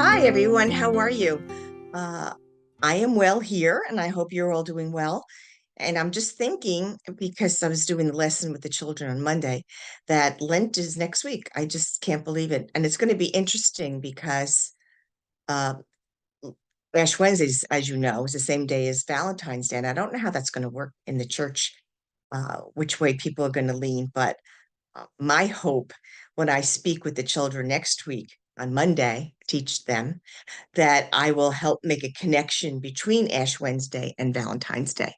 Hi, everyone. How are you? Uh, I am well here, and I hope you're all doing well. And I'm just thinking, because I was doing the lesson with the children on Monday, that Lent is next week. I just can't believe it. And it's going to be interesting because uh, Ash Wednesdays, as you know, is the same day as Valentine's Day. And I don't know how that's going to work in the church, which way people are going to lean. But my hope when I speak with the children next week on Monday, teach them that I will help make a connection between Ash Wednesday and Valentine's Day.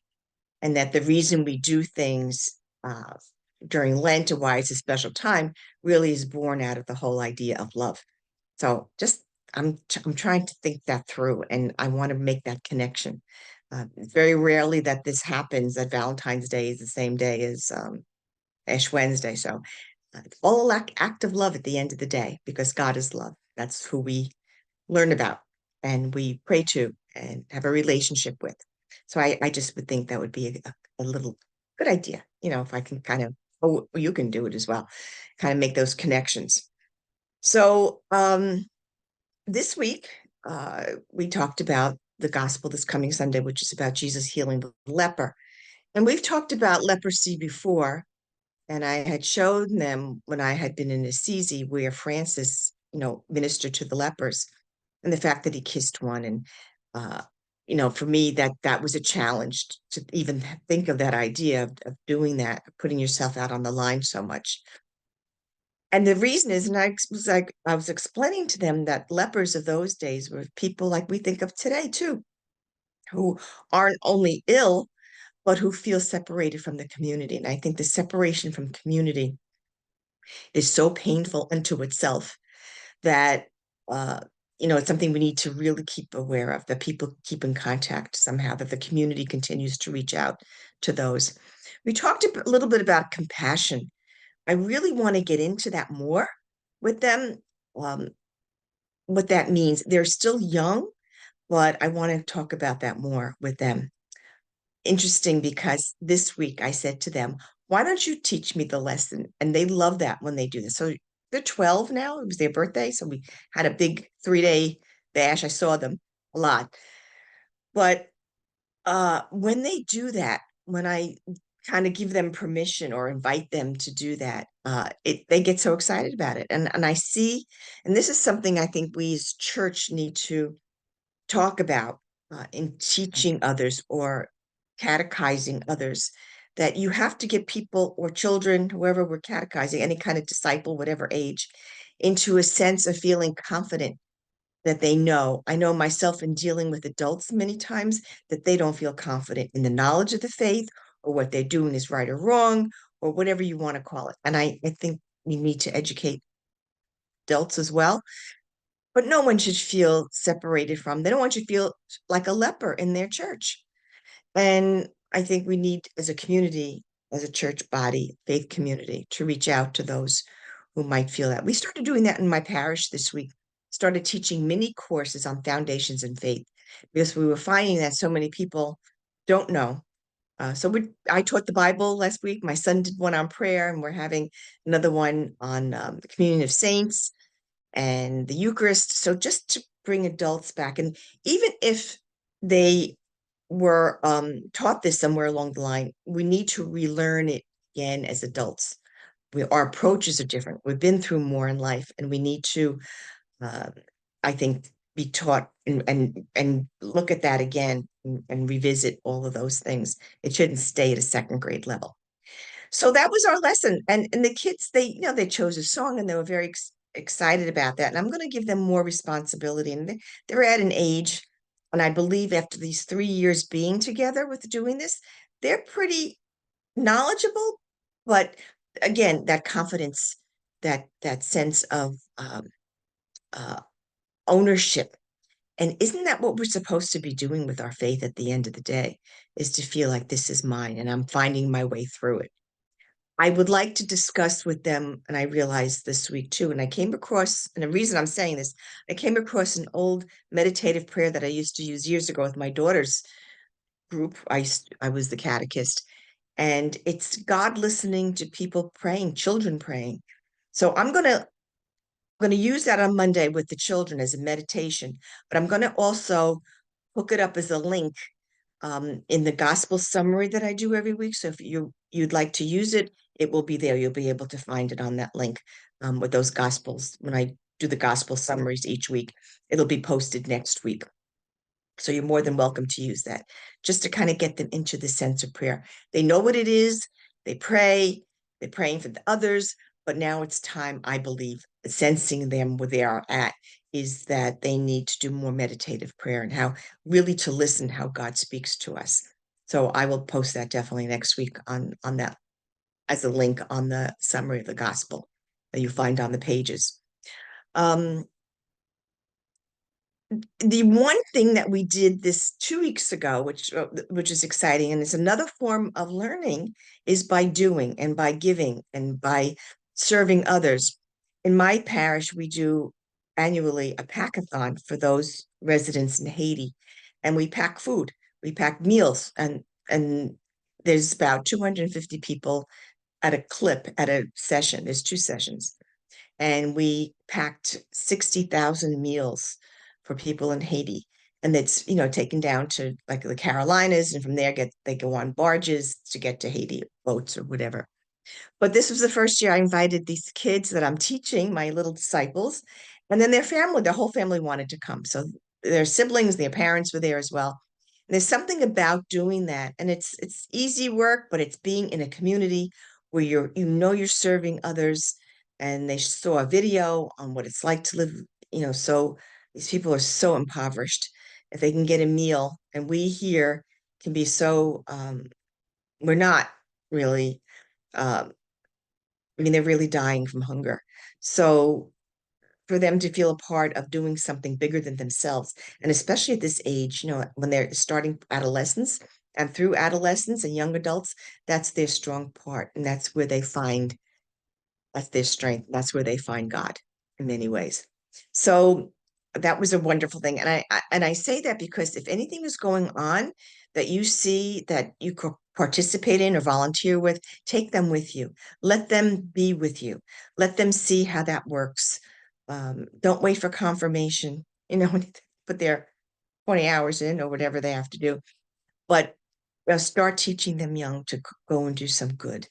And that the reason we do things uh, during Lent and why it's a special time really is born out of the whole idea of love. So just I'm trying to think that through, and I want to make that connection. It's very rarely that this happens, that Valentine's Day is the same day as Ash Wednesday. So it's all act of love at the end of the day because God is love. That's who we learn about and we pray to and have a relationship with. So I just would think that would be a little good idea, if I can kind of, oh, you can do it as well, kind of make those connections. So this week, we talked about the gospel this coming Sunday, which is about Jesus healing the leper. And we've talked about leprosy before, and I had shown them when I had been in Assisi where Francis, ministered to the lepers and the fact that he kissed one. And, uh, for me, that was a challenge to even think of that idea of doing that, putting yourself out on the line so much. And the reason is, and I was explaining to them that lepers of those days were people like we think of today too, who aren't only ill, but who feel separated from the community. And I think the separation from community is so painful unto itself that uh, it's something we need to really keep aware of, that people keep in contact somehow, that the community continues to reach out to those. We talked a little bit about compassion. I really want to get into that more with them, um, what that means. They're still young, but I want to talk about that more with them. Interesting because this week I said to them, why don't you teach me the lesson? And they love that when they do this. So they're 12 now. It was their birthday. So we had a big 3-day bash. I saw them a lot. But when they do that, when I kind of give them permission or invite them to do that, they get so excited about it. And I see, and this is something I think we as church need to talk about in teaching others or catechizing others, that you have to get people or children, whoever we're catechizing, any kind of disciple, whatever age, into a sense of feeling confident that they know. I know myself in dealing with adults many times that they don't feel confident in the knowledge of the faith or what they're doing is right or wrong or whatever you want to call it. And I think we need to educate adults as well, but no one should feel separated from. They don't want you to feel like a leper in their church. And I think we need, as a community, as a church body, faith community, to reach out to those who might feel that. We started doing that in my parish this week, started teaching mini courses on foundations in faith because we were finding that so many people don't know. I taught the Bible last week. My son did one on prayer, and we're having another one on the communion of saints and the Eucharist. So just to bring adults back, and even if they were taught this somewhere along the line, we need to relearn it again as adults. Our approaches are different. We've been through more in life, and we need to, uh, I think, be taught and look at that again and revisit all of those things. It shouldn't stay at a second grade level. So that was our lesson. And the kids, they chose a song and they were very excited about that. And I'm going to give them more responsibility. And they're at an age, and I believe after these 3 years being together with doing this, they're pretty knowledgeable. But again, that confidence, that sense of uh, ownership. And isn't that what we're supposed to be doing with our faith at the end of the day? Is to feel like this is mine and I'm finding my way through it. I would like to discuss with them, and I realized this week too, and I came across, and the reason I'm saying this, I came across an old meditative prayer that I used to use years ago with my daughter's group. I was the catechist, and it's God listening to people praying, children praying. So I'm going to going to use that on Monday with the children as a meditation, but I'm going to also hook it up as a link in the gospel summary that I do every week. So if you'd like to use it, it will be there. You'll be able to find it on that link with those gospels. When I do the gospel summaries each week, it'll be posted next week. So you're more than welcome to use that just to kind of get them into the sense of prayer. They know what it is. They pray. They're praying for the others. But now it's time, I believe, sensing them where they are at is that they need to do more meditative prayer and how really to listen how God speaks to us. So I will post that definitely next week on that as a link on the summary of the gospel that you find on the pages. Um, the one thing that we did this 2 weeks ago, which is exciting, and it's another form of learning, is by doing and by giving and by serving others. In my parish, we do annually a packathon for those residents in Haiti, and we pack food, we pack meals, and there's about 250 people at a clip at a session. There's 2 sessions and we packed 60,000 meals for people in Haiti. And it's, taken down to like the Carolinas, and from there they go on barges to get to Haiti, boats or whatever. But this was the first year I invited these kids that I'm teaching, my little disciples, and then their whole family wanted to come. So their siblings, their parents were there as well. And there's something about doing that. And it's easy work, but it's being in a community where you're serving others. And they saw a video on what it's like to live, so these people are so impoverished. If they can get a meal, and we here can be so we're not really um they're really dying from hunger. So for them to feel a part of doing something bigger than themselves, and especially at this age, when they're starting adolescence and through adolescence and young adults, that's their strong part. And that's their strength. That's where they find God in many ways. So that was a wonderful thing. And I say that because if anything is going on that you see that you could participate in or volunteer with, take them with you. Let them be with you. Let them see how that works. Don't wait for confirmation, put their 20 hours in or whatever they have to do. But start teaching them young to go and do some good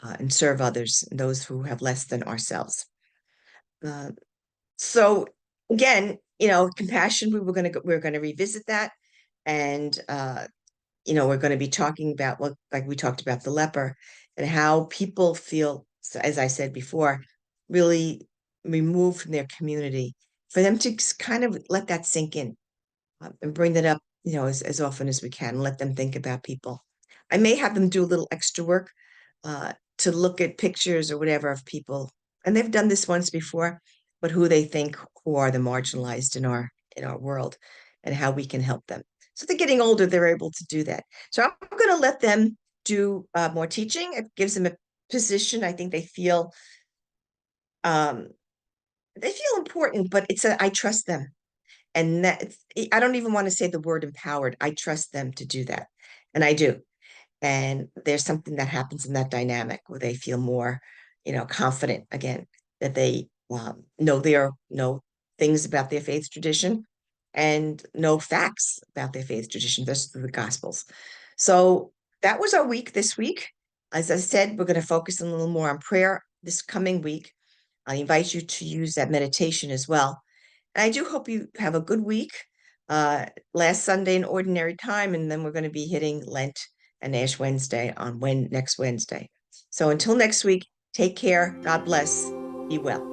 and serve others, those who have less than ourselves. Uh, so again, compassion. We're going to revisit that, and we're going to be talking about like we talked about the leper and how people feel, so as I said before, really removed from their community. For them to kind of let that sink in and bring that up, as often as we can, and let them think about people. I may have them do a little extra work to look at pictures or whatever of people, and they've done this once before, but who they think who are the marginalized in our world, and how we can help them. So they're getting older; they're able to do that. So I'm going to let them do more teaching. It gives them a position. I think um, they feel important, but I trust them. And that I don't even want to say the word empowered. I trust them to do that. And I do. And there's something that happens in that dynamic where they feel more, confident again, that they know things about their faith tradition and know facts about their faith tradition, just through the Gospels. So that was our week this week. As I said, we're going to focus a little more on prayer this coming week. I invite you to use that meditation as well. And I do hope you have a good week. Last Sunday in ordinary time, and then we're going to be hitting Lent and Ash Wednesday on next Wednesday. So until next week, take care. God bless. Be well.